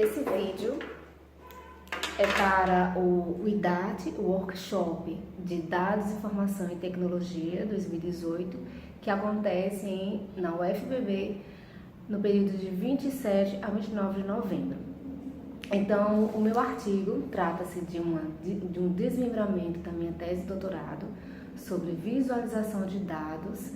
Esse vídeo é para o IDAT, o Workshop de Dados, Informação e Tecnologia 2018, que acontece na UFBB no período de 27 a 29 de novembro. Então, o meu artigo trata-se de um desmembramento da minha tese de doutorado sobre visualização de dados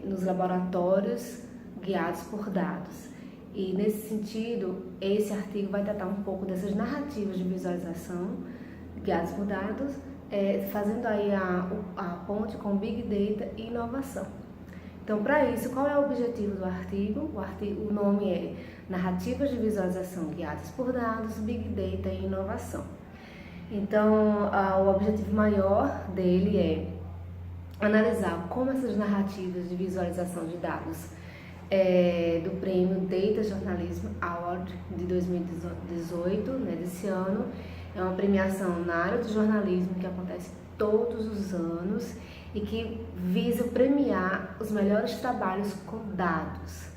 nos laboratórios guiados por dados. E nesse sentido, esse artigo vai tratar um pouco dessas narrativas de visualização guiadas por dados, fazendo aí a ponte com Big Data e inovação. Então, para isso, qual é o objetivo do artigo? O nome é Narrativas de Visualização Guiadas por Dados, Big Data e Inovação. Então, o objetivo maior dele é analisar como essas narrativas de visualização de dados do prêmio Data Journalism Award de 2018, desse ano, é uma premiação na área do jornalismo que acontece todos os anos e que visa premiar os melhores trabalhos com dados,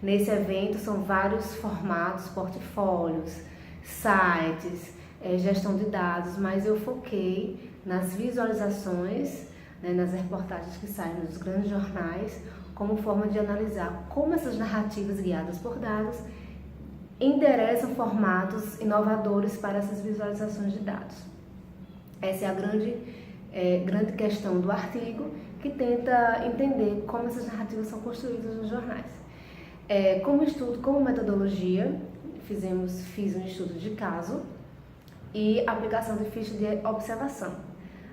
Nesse evento são vários formatos, portfólios, sites, gestão de dados, mas eu foquei nas visualizações, nas reportagens que saem nos grandes jornais, como forma de analisar como essas narrativas guiadas por dados endereçam formatos inovadores para essas visualizações de dados. Essa é a grande questão do artigo, que tenta entender como essas narrativas são construídas nos jornais. Como estudo, como metodologia, fiz um estudo de caso e aplicação de ficha de observação.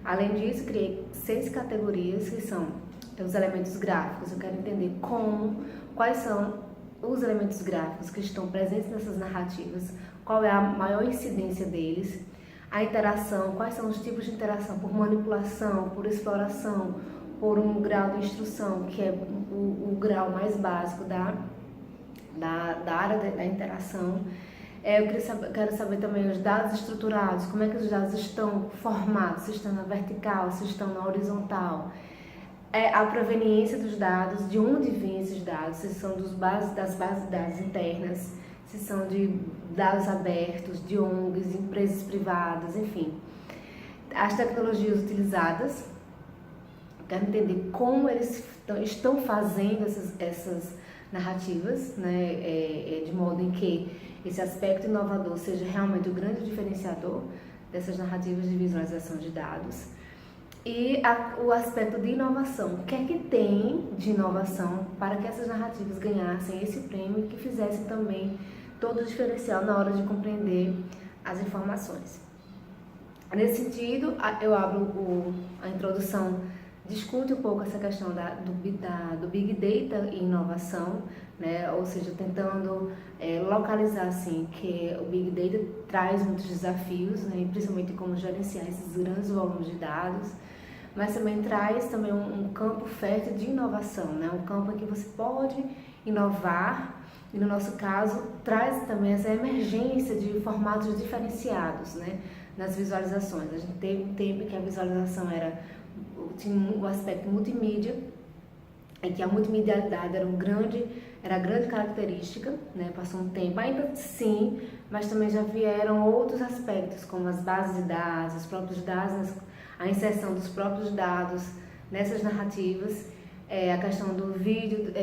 Além disso, criei 6 categorias que são os elementos gráficos. Eu quero entender quais são os elementos gráficos que estão presentes nessas narrativas, qual é a maior incidência deles, a interação, quais são os tipos de interação por manipulação, por exploração, por um grau de instrução, que é o grau mais básico da área da interação. Quero saber também os dados estruturados, como é que os dados estão formados, se estão na vertical, se estão na horizontal. A proveniência dos dados, de onde vêm esses dados, se são das bases de dados internas, se são de dados abertos, de ONGs, empresas privadas, enfim. As tecnologias utilizadas, quero entender como eles estão fazendo essas narrativas, de modo em que esse aspecto inovador seja realmente o grande diferenciador dessas narrativas de visualização de dados. E o aspecto de inovação, o que é que tem de inovação para que essas narrativas ganhassem esse prêmio e que fizessem também todo o diferencial na hora de compreender as informações. Nesse sentido, eu abro a introdução, discute um pouco essa questão do Big Data e inovação, ou seja, tentando localizar assim, que o Big Data traz muitos desafios, principalmente como gerenciar esses grandes volumes de dados, mas também traz um campo fértil de inovação, um campo em que você pode inovar, e no nosso caso traz também essa emergência de formatos diferenciados, nas visualizações. A gente teve um tempo que a visualização tinha o aspecto multimídia, em que a multimedialidade era a grande característica, passou um tempo, ainda sim, mas também já vieram outros aspectos, como as bases de dados, os próprios dados, a inserção dos próprios dados nessas narrativas, a questão do vídeo,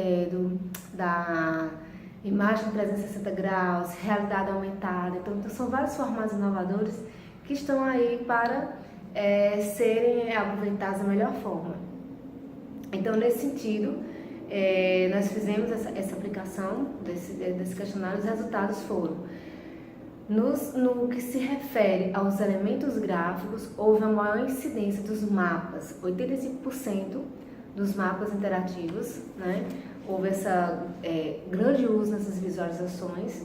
da imagem 360 graus, realidade aumentada. Então são vários formatos inovadores que estão aí para serem aproveitados da melhor forma. Então, nesse sentido, nós fizemos essa aplicação desse questionário. Os resultados foram: no que se refere aos elementos gráficos, houve a maior incidência dos mapas, 85% dos mapas interativos, houve essa grande uso nessas visualizações,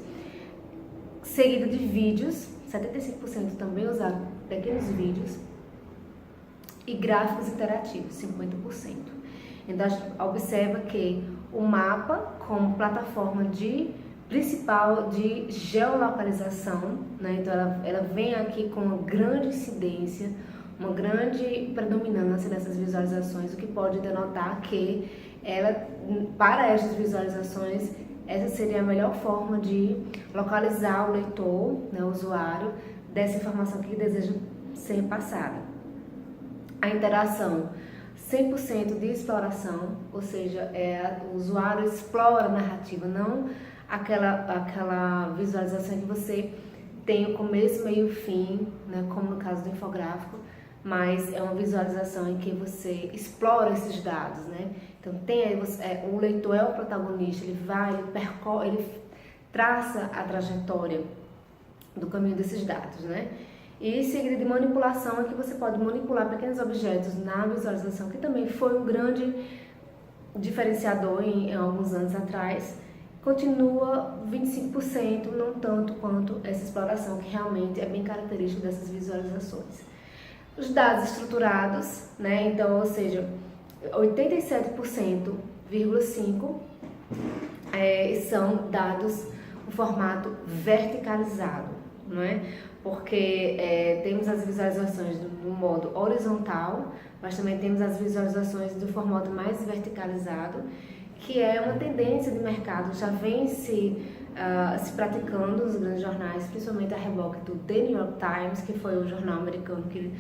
seguido de vídeos, 75% também usaram pequenos vídeos, e gráficos interativos, 50%. Então, a gente observa que o mapa, como plataforma principal de geolocalização, então ela vem aqui com uma grande incidência, uma grande predominância dessas visualizações, o que pode denotar que ela, para estas visualizações, essa seria a melhor forma de localizar o leitor, né, o usuário, dessa informação que deseja ser passada. A interação, 100% de exploração, ou seja, o usuário explora a narrativa, não aquela visualização que você tem o começo, meio e fim, né, como no caso do infográfico, mas é uma visualização em que você explora esses dados, né? Então o leitor é o protagonista, ele percorre, ele traça a trajetória do caminho desses dados, né? E seguida de manipulação é que você pode manipular pequenos objetos na visualização, que também foi um grande diferenciador em alguns anos atrás. Continua 25%, não tanto quanto essa exploração, que realmente é bem característico dessas visualizações. Os dados estruturados, né? Então, ou seja, 87,5% são dados no formato verticalizado, não é? Porque temos as visualizações do modo horizontal, mas também temos as visualizações do formato mais verticalizado, que é uma tendência de mercado, já vem se praticando nos grandes jornais, principalmente a reboque do The New York Times, que foi o jornal americano que,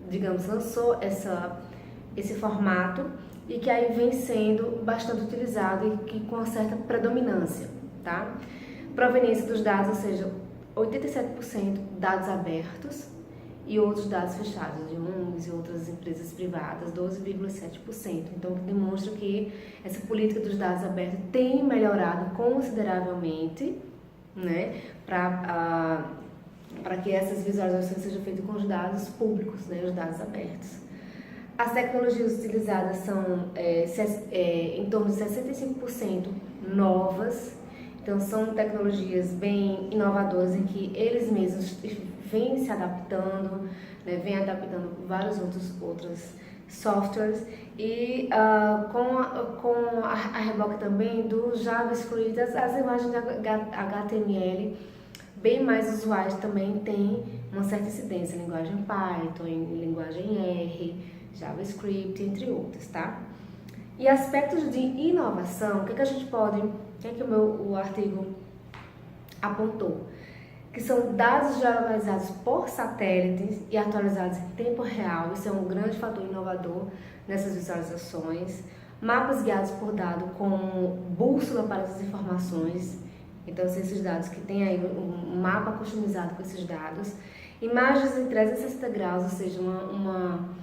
digamos, lançou esse formato e que aí vem sendo bastante utilizado e que com uma certa predominância, tá? Proveniência dos dados, ou seja, 87% dados abertos e outros dados fechados, de ONGs e outras empresas privadas, 12,7%. Então, que demonstra que essa política dos dados abertos tem melhorado consideravelmente, né, para que essas visualizações sejam feitas com os dados públicos, né, os dados abertos. As tecnologias utilizadas são em torno de 65% novas. Então, são tecnologias bem inovadoras em que eles mesmos vêm se adaptando, né, vêm adaptando vários outros softwares e com a reboque também do JavaScript, as imagens de HTML bem mais usuais também têm uma certa incidência em linguagem Python, em linguagem R, JavaScript, entre outras, tá? E aspectos de inovação, o que a gente pode, o que o artigo apontou? Que são dados geolocalizados por satélites e atualizados em tempo real, isso é um grande fator inovador nessas visualizações. Mapas guiados por dado como bússola para essas informações, então esses dados que tem aí um mapa customizado com esses dados. Imagens em 360 graus, ou seja, uma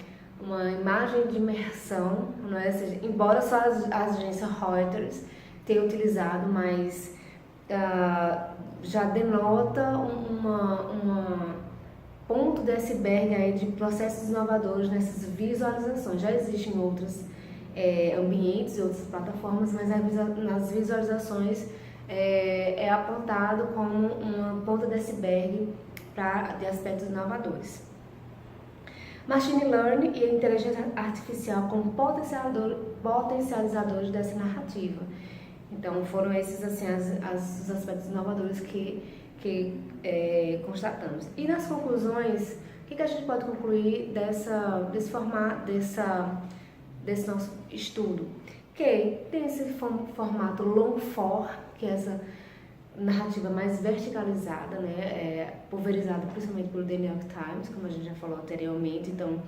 imagem de imersão, não é? Ou seja, embora só a agência Reuters tenha utilizado, mas já denota uma ponto de iceberg aí de processos inovadores nessas visualizações. Já existem outros ambientes e outras plataformas, mas nas visualizações é apontado como uma ponta de iceberg de aspectos inovadores. Machine Learning e a inteligência artificial como potencializadores dessa narrativa. Então, foram esses assim, os aspectos inovadores que constatamos. E nas conclusões, o que a gente pode concluir desse formato, desse nosso estudo? Que tem esse formato long form, que é essa narrativa mais verticalizada, né, pulverizada principalmente pelo The New York Times, como a gente já falou anteriormente. Então,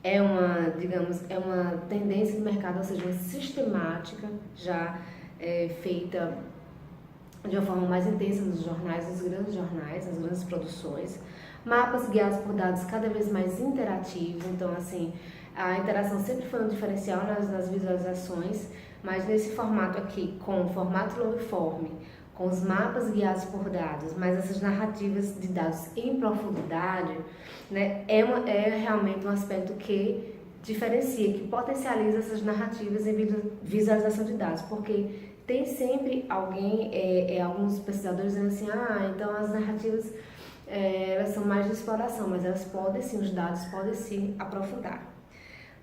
é uma tendência de mercado, ou seja, uma sistemática já feita de uma forma mais intensa nos jornais, nos grandes jornais, nas grandes produções. Mapas guiados por dados cada vez mais interativos, então assim, a interação sempre foi um diferencial nas visualizações, mas nesse formato aqui, com o formato long form, com os mapas guiados por dados, mas essas narrativas de dados em profundidade, né, é realmente um aspecto que diferencia, que potencializa essas narrativas em visualização de dados, porque tem sempre alguns pesquisadores dizendo assim, então as narrativas elas são mais de exploração, mas elas podem sim, os dados podem sim aprofundar,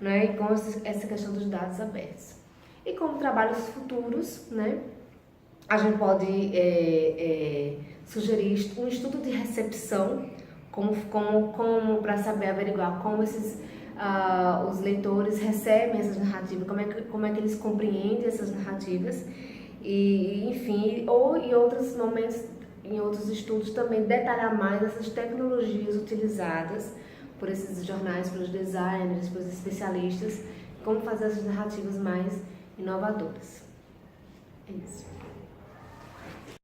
né, e com essa questão dos dados abertos. E como trabalhos futuros, né, a gente pode sugerir um estudo de recepção, como para saber averiguar como os leitores recebem essas narrativas, como é que eles compreendem essas narrativas, E, enfim, ou em outros momentos, em outros estudos também detalhar mais essas tecnologias utilizadas por esses jornais, pelos designers, pelos especialistas, como fazer essas narrativas mais inovadoras. É isso.